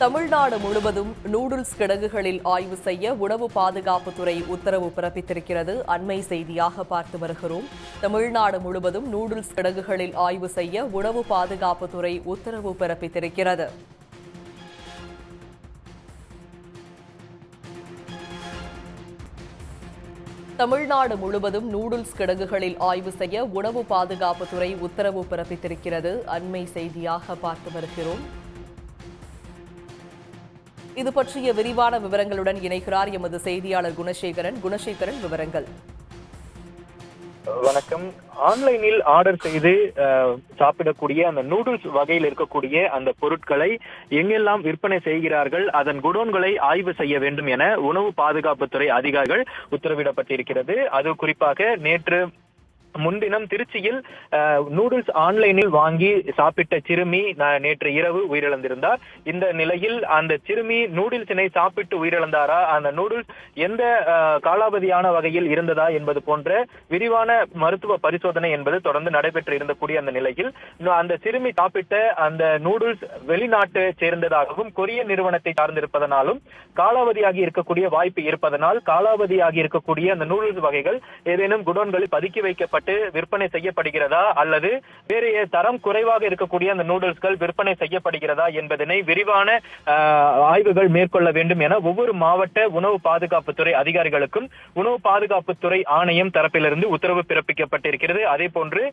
தமிழ்நாடு முழுவதும் நூடுல்ஸ் கிடங்குகளில் ஆய்வு செய்ய உணவு பாதுகாப்புத்துறை உத்தரவு பிறப்பித்திருக்கிறது. அண்மை செய்தியாக பார்த்து வருகிறோம். தமிழ்நாடு முழுவதும் நூடுல்ஸ் கிடங்குகளில் ஆய்வு செய்ய உணவு பாதுகாப்புத்துறை உத்தரவு பிறப்பித்திருக்கிறது. தமிழ்நாடு முழுவதும் நூடுல்ஸ் கிடங்குகளில் ஆய்வு செய்ய உணவு பாதுகாப்புத்துறை உத்தரவு பிறப்பித்திருக்கிறது. அண்மை செய்தியாக பார்த்து வருகிறோம். இது பற்றிய விரிவான விவரங்களுடன் இணைகிறார் எமது செய்தியாளர் குணசேகரன். விவரங்கள். வணக்கம். ஆன்லைனில் ஆர்டர் செய்து சாப்பிடக்கூடிய அந்த நூடுல்ஸ் வகையில் இருக்கக்கூடிய அந்த பொருட்களை எங்கெல்லாம் விற்பனை செய்கிறார்கள், அதன் குடோன்களை ஆய்வு செய்ய வேண்டும் என உணவு பாதுகாப்புத்துறை அதிகாரிகள் உத்தரவிடப்பட்டிருக்கிறது. அது குறிப்பாக நேற்று முன்தினம் திருச்சியில் நூடுல்ஸ் ஆன்லைனில் வாங்கி சாப்பிட்ட சிறுமி நேற்று இரவு உயிரிழந்திருந்தார். இந்த நிலையில் அந்த சிறுமி நூடுல்ஸினை சாப்பிட்டு உயிரிழந்தாரா, அந்த நூடுல்ஸ் எந்த காலாவதியான வகையில் இருந்ததா என்பது போன்ற விரிவான மருத்துவ பரிசோதனை என்பது தொடர்ந்து நடைபெற்று இருந்தக்கூடிய அந்த நிலையில் அந்த சிறுமி சாப்பிட்ட அந்த நூடுல்ஸ் வெளிநாட்டை சேர்ந்ததாகவும் கொரிய நிறுவனத்தை சார்ந்திருப்பதனாலும் காலாவதியாகி இருக்கக்கூடிய வாய்ப்பு இருப்பதனால் காலாவதியாகி இருக்கக்கூடிய அந்த நூடுல்ஸ் வகைகள் ஏதேனும் குடோன்களில் பதுக்கி வைக்கப்பட்ட விற்பனை செய்யப்படுகிறதா அல்லது வேறு தரம் குறைவாக இருக்கக்கூடிய அந்த நூடுல்ஸ்கள் விற்பனை செய்யப்படுகிறதா என்பதனை விரிவான ஆய்வுகள் மேற்கொள்ள வேண்டும் என ஒவ்வொரு மாவட்ட உணவு பாதுகாப்புத்துறை அதிகாரிகளுக்கும் உணவு பாதுகாப்புத்துறை ஆணையம் தரப்பிலிருந்து உத்தரவு பிறப்பிக்கப்பட்டிருக்கிறது. அதே போன்று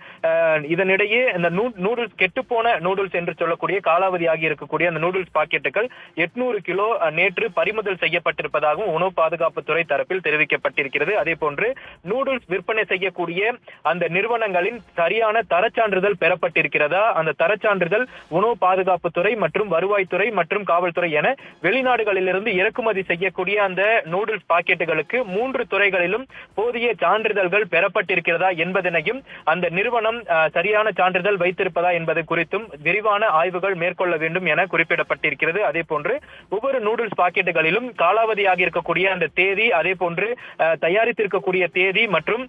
இதனிடையே இந்த நூடுல்ஸ் கெட்டுப்போன நூடுல்ஸ் என்று சொல்லக்கூடிய காலாவதியாகி இருக்கக்கூடிய அந்த நூடுல்ஸ் பாக்கெட்டுகள் 800 கிலோ நேற்று பறிமுதல் செய்யப்பட்டிருப்பதாகவும் உணவு பாதுகாப்புத்துறை தரப்பில் தெரிவிக்கப்பட்டிருக்கிறது. அதே போன்று நூடுல்ஸ் விற்பனை செய்யக்கூடிய அந்த நிறுவனங்களின் சரியான தரச்சான்றிதழ் பெறப்பட்டிருக்கிறதா, அந்த தரச்சான்றிதழ் உணவு பாதுகாப்புத்துறை மற்றும் வருவாய்த்துறை மற்றும் காவல்துறை என வெளிநாடுகளிலிருந்து இறக்குமதி செய்யக்கூடிய அந்த நூடுல்ஸ் பாக்கெட்டுகளுக்கு 3 துறைகளிலும் போதிய சான்றிதழ்கள் பெறப்பட்டிருக்கிறதா என்பதனையும் அந்த நிறுவனம் சரியான சான்றிதழ் வைத்திருப்பதா என்பது குறித்தும் விரிவான ஆய்வுகள் மேற்கொள்ள வேண்டும் என குறிப்பிடப்பட்டிருக்கிறது. அதே போன்று ஒவ்வொரு நூடுல்ஸ் பாக்கெட்டுகளிலும் காலாவதியாக இருக்கக்கூடிய அந்த தேதி, அதே போன்று தயாரித்திருக்கக்கூடிய தேதி மற்றும்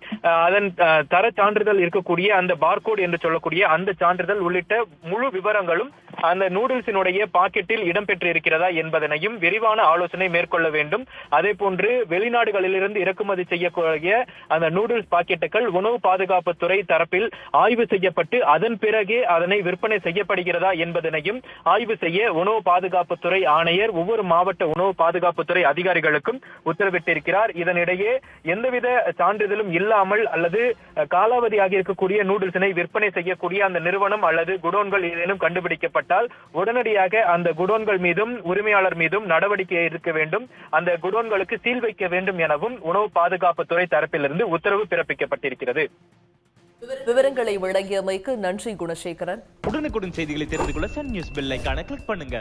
அதன் தர சான்றிதழ் இருக்கக்கூடிய அந்த பார்கோட் என்று சொல்லக்கூடிய அந்த சான்றிதழ் உள்ளிட்ட முழு விவரங்களும் அந்த நூடுல்ஸினுடைய பாக்கெட்டில் இடம்பெற்று இருக்கிறதா என்பதனையும் விரிவான ஆலோசனை மேற்கொள்ள வேண்டும். அதே போன்று வெளிநாடுகளிலிருந்து இறக்குமதி செய்யக்கூடிய அந்த நூடுல்ஸ் பாக்கெட்டுகள் உணவு பாதுகாப்புத்துறை தரப்பில் ஆய்வு செய்யப்பட்டு அதன் பிறகே அதனை விற்பனை செய்யப்படுகிறதா என்பதனையும் ஆய்வு செய்ய உணவு பாதுகாப்புத்துறை ஆணையர் ஒவ்வொரு மாவட்ட உணவு பாதுகாப்புத்துறை அதிகாரிகளுக்கும் உத்தரவிட்டிருக்கிறார். இதனிடையே எந்தவித சான்றிதழும் இல்லாமல் அல்லது காலாவதியாக இருக்கக்கூடிய நூடுல்ஸினை விற்பனை செய்யக்கூடிய அந்த நிறுவனம் அல்லது குடோன்கள் ஏதேனும் கண்டுபிடிக்கப்பட்டால் உடனடியாக அந்த குடோன்கள் மீதும் உரிமையாளர் மீதும் நடவடிக்கை எடுக்க வேண்டும், அந்த குடோன்களுக்கு சீல் வைக்க வேண்டும் எனவும் உணவு பாதுகாப்புத்துறை தரப்பிலிருந்து உத்தரவு பிறப்பிக்கப்பட்டிருக்கிறது. விவரங்களை வழங்கியமைக்கு நன்றி குணசேகரன். உடனுக்குடன் செய்திகளை தெரிந்து கொள்ள சன் நியூஸ் பெல் ஐகானை கிளிக் பண்ணுங்க.